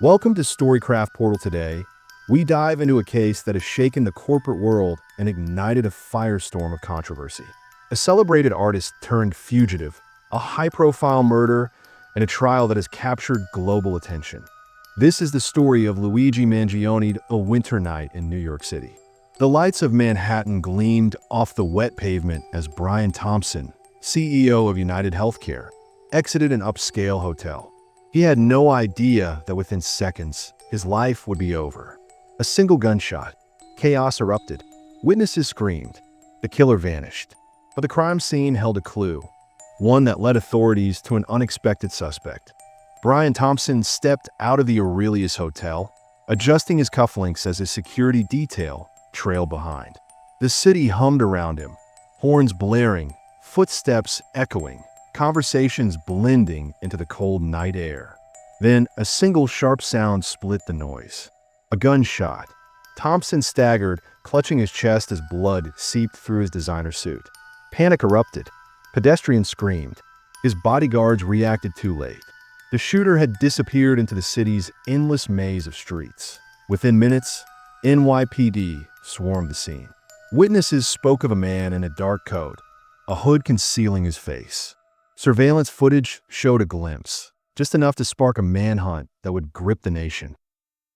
Welcome to Storycraft Portal today. We dive into a case that has shaken the corporate world and ignited a firestorm of controversy. A celebrated artist turned fugitive, a high-profile murder, and a trial that has captured global attention. This is the story of Luigi Mangione, A Winter Night in New York City. The lights of Manhattan gleamed off the wet pavement as Brian Thompson, CEO of United Healthcare, exited an upscale hotel. He had no idea that within seconds, his life would be over. A single gunshot. Chaos erupted. Witnesses screamed. The killer vanished. But the crime scene held a clue, one that led authorities to an unexpected suspect. Brian Thompson stepped out of the Aurelius Hotel, adjusting his cufflinks as his security detail trailed behind. The city hummed around him, horns blaring, footsteps echoing, conversations blending into the cold night air. Then a single sharp sound split the noise. A gunshot. Thompson staggered, clutching his chest as blood seeped through his designer suit. Panic erupted. Pedestrians screamed. His bodyguards reacted too late. The shooter had disappeared into the city's endless maze of streets. Within minutes, NYPD swarmed the scene. Witnesses spoke of a man in a dark coat, a hood concealing his face. Surveillance footage showed a glimpse, just enough to spark a manhunt that would grip the nation.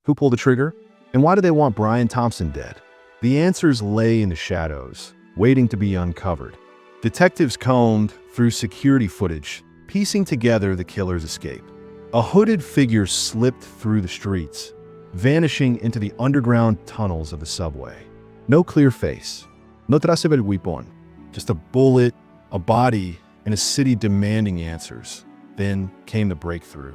Who pulled the trigger? And why do they want Brian Thompson dead? The answers lay in the shadows, waiting to be uncovered. Detectives combed through security footage, piecing together the killer's escape. A hooded figure slipped through the streets, vanishing into the underground tunnels of the subway. No clear face. No traceable weapon. Just a bullet, a body, and a city demanding answers. Then came the breakthrough.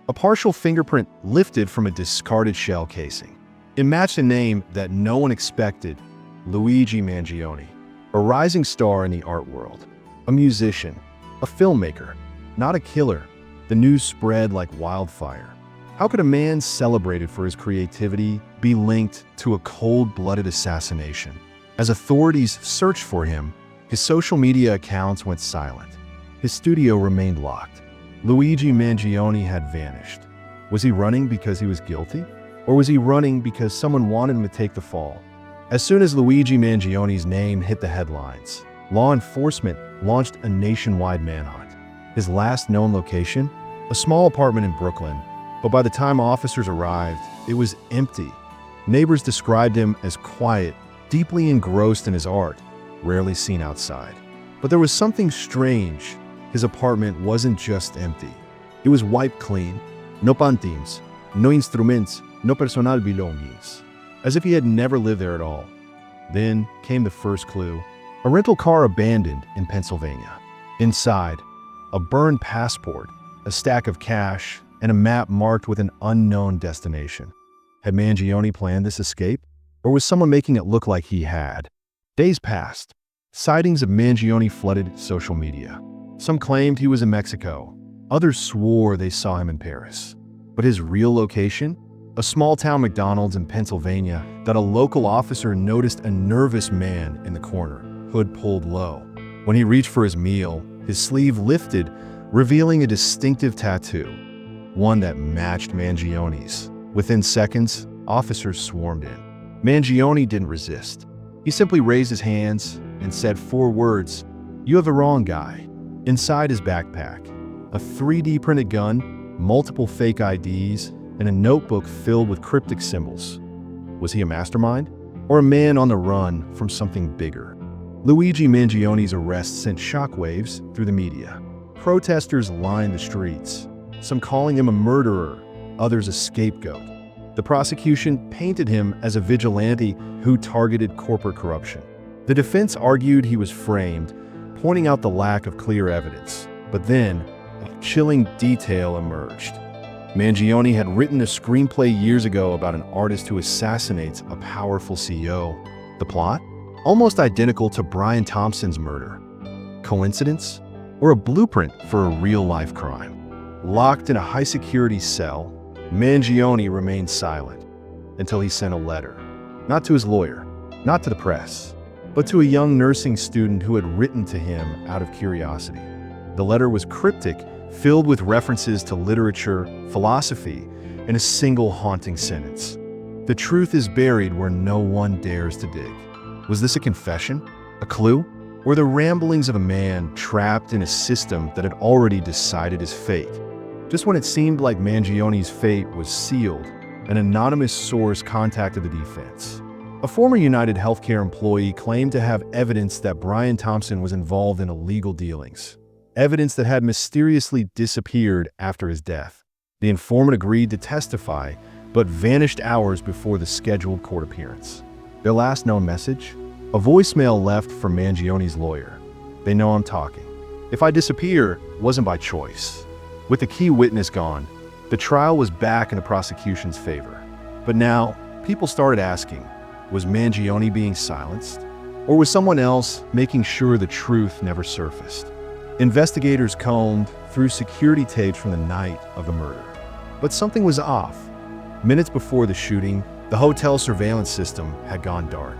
A partial fingerprint lifted from a discarded shell casing. It matched a name that no one expected: Luigi Mangione, a rising star in the art world, a musician, a filmmaker, not a killer. The news spread like wildfire. How could a man celebrated for his creativity be linked to a cold-blooded assassination? As authorities searched for him, his social media accounts went silent. His studio remained locked. Luigi Mangione had vanished. Was he running because he was guilty? Or was he running because someone wanted him to take the fall? As soon as Luigi Mangione's name hit the headlines, law enforcement launched a nationwide manhunt. His last known location? A small apartment in Brooklyn. But by the time officers arrived, it was empty. Neighbors described him as quiet, deeply engrossed in his art, rarely seen outside. But there was something strange. His apartment wasn't just empty. It was wiped clean. No pantins, no instruments, no personal belongings. As if he had never lived there at all. Then came the first clue. A rental car abandoned in Pennsylvania. Inside, a burned passport, a stack of cash, and a map marked with an unknown destination. Had Mangione planned this escape? Or was someone making it look like he had? Days passed. Sightings of Mangione flooded social media. Some claimed he was in Mexico. Others swore they saw him in Paris. But his real location? A small-town McDonald's in Pennsylvania that a local officer noticed a nervous man in the corner, hood pulled low. When he reached for his meal, his sleeve lifted, revealing a distinctive tattoo, one that matched Mangione's. Within seconds, officers swarmed in. Mangione didn't resist. He simply raised his hands and said 4 words: "You have the wrong guy." Inside his backpack, a 3D printed gun, multiple fake IDs, and a notebook filled with cryptic symbols. Was he a mastermind? Or a man on the run from something bigger? Luigi Mangione's arrest sent shockwaves through the media. Protesters lined the streets, some calling him a murderer, others a scapegoat. The prosecution painted him as a vigilante who targeted corporate corruption. The defense argued he was framed, pointing out the lack of clear evidence. But then, a chilling detail emerged. Mangione had written a screenplay years ago about an artist who assassinates a powerful CEO. The plot? Almost identical to Brian Thompson's murder. Coincidence? Or a blueprint for a real-life crime? Locked in a high-security cell, Mangione remained silent until he sent a letter. Not to his lawyer, not to the press, but to a young nursing student who had written to him out of curiosity. The letter was cryptic, filled with references to literature, philosophy, in a single haunting sentence. The truth is buried where no one dares to dig. Was this a confession? A clue? Or the ramblings of a man trapped in a system that had already decided his fate? Just when it seemed like Mangione's fate was sealed, an anonymous source contacted the defense. A former United Healthcare employee claimed to have evidence that Brian Thompson was involved in illegal dealings, evidence that had mysteriously disappeared after his death. The informant agreed to testify, but vanished hours before the scheduled court appearance. Their last known message? A voicemail left from Mangione's lawyer. "They know I'm talking. If I disappear, it wasn't by choice." With the key witness gone, the trial was back in the prosecution's favor. But now, people started asking, was Mangione being silenced? Or was someone else making sure the truth never surfaced? Investigators combed through security tapes from the night of the murder. But something was off. Minutes before the shooting, the hotel surveillance system had gone dark.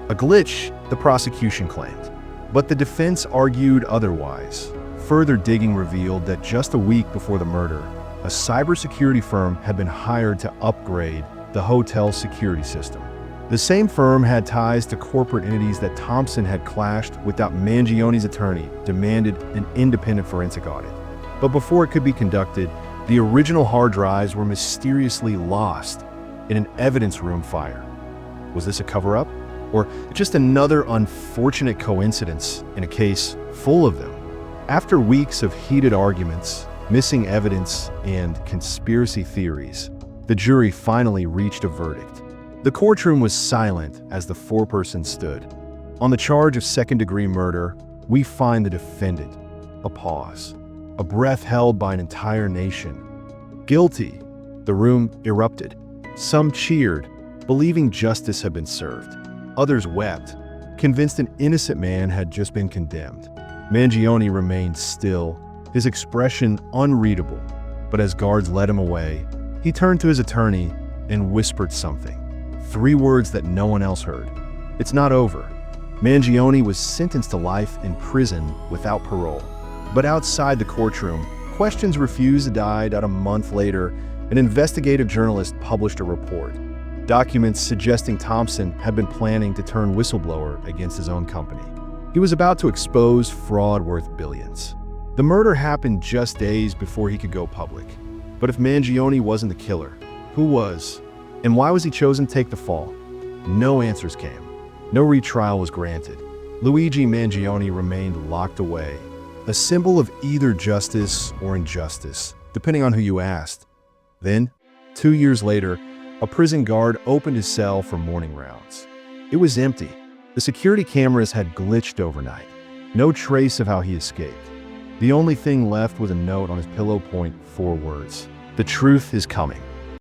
A glitch, the prosecution claimed. But the defense argued otherwise. Further digging revealed that just a week before the murder, a cybersecurity firm had been hired to upgrade the hotel's security system. The same firm had ties to corporate entities that Thompson had clashed with that Mangione's attorney demanded an independent forensic audit. But before it could be conducted, the original hard drives were mysteriously lost in an evidence room fire. Was this a cover-up? Or just another unfortunate coincidence in a case full of them? After weeks of heated arguments, missing evidence, and conspiracy theories, the jury finally reached a verdict. The courtroom was silent as the foreperson stood. On the charge of second-degree murder, we find the defendant. A pause. A breath held by an entire nation. Guilty. The room erupted. Some cheered, believing justice had been served. Others wept, convinced an innocent man had just been condemned. Mangione remained still, his expression unreadable. But as guards led him away, he turned to his attorney and whispered something. 3 words that no one else heard. It's not over. Mangione was sentenced to life in prison without parole. But outside the courtroom, questions refused to die. About a month later, an investigative journalist published a report. Documents suggesting Thompson had been planning to turn whistleblower against his own company. He was about to expose fraud worth billions. The murder happened just days before he could go public. But if Mangione wasn't the killer, who was? And why was he chosen to take the fall? No answers came. No retrial was granted. Luigi Mangione remained locked away, a symbol of either justice or injustice, depending on who you asked. Then, 2 years later, a prison guard opened his cell for morning rounds. It was empty. The security cameras had glitched overnight. No trace of how he escaped. The only thing left was a note on his pillow point, 4 words. "The truth is coming."